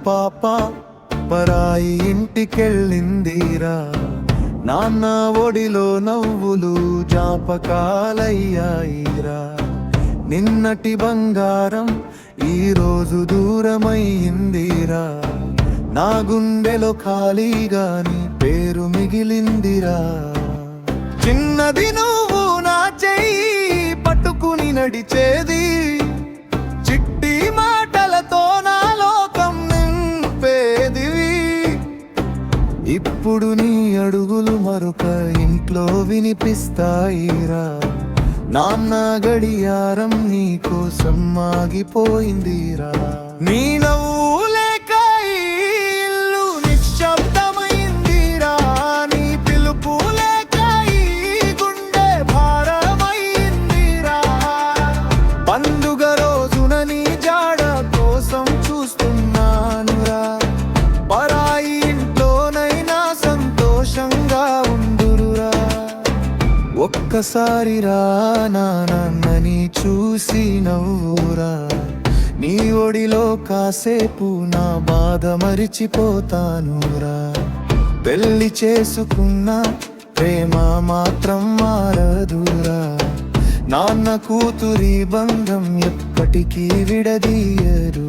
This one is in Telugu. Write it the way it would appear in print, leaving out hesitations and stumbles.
పాప పరాయి ఇంటికెళ్ళిందిరా. నాన్న ఒడిలో నవ్వులు జాపకాలయ్యాయిరా. నిన్నటి బంగారం ఈరోజు దూరమయ్యిందిరా. నా గుండెలో ఖాళీగా నీ పేరు మిగిలిందిరా. చిన్నది నువ్వు నా చెయ్యి పట్టుకుని నడిచేది, చిట్టి మాటలతో నా లోకం నింపేదివి. ఇప్పుడు నీ అడుగులు మరొక ఇంట్లో వినిపిస్తాయిరా. నాన్న గడియారం నీ కోసం ఆగిపోయిందిరా. నీ నవ్వు లేక ఈ ఇల్లు నిశ్శబ్దమైందిరా. నీ పిలుపు లేక ఈ గుండె భారమైందిరా. పండుగ రోజున నీ జాడ కోసం చూస్తున్నానురా. పరాయి ఇంట్లోనైనా సంతోషంగా ఉండురురా. ఒక్కసారి రా నాన్నని చూసి నవ్వురా. నీ ఒడిలో కాసేపు నా బాధ మరిచిపోతానురా. పెళ్లి చేసుకున్న ప్రేమ మాత్రం మారదురా. నాన్న కూతురి బంధం ఎప్పటికీ విడదీయరు.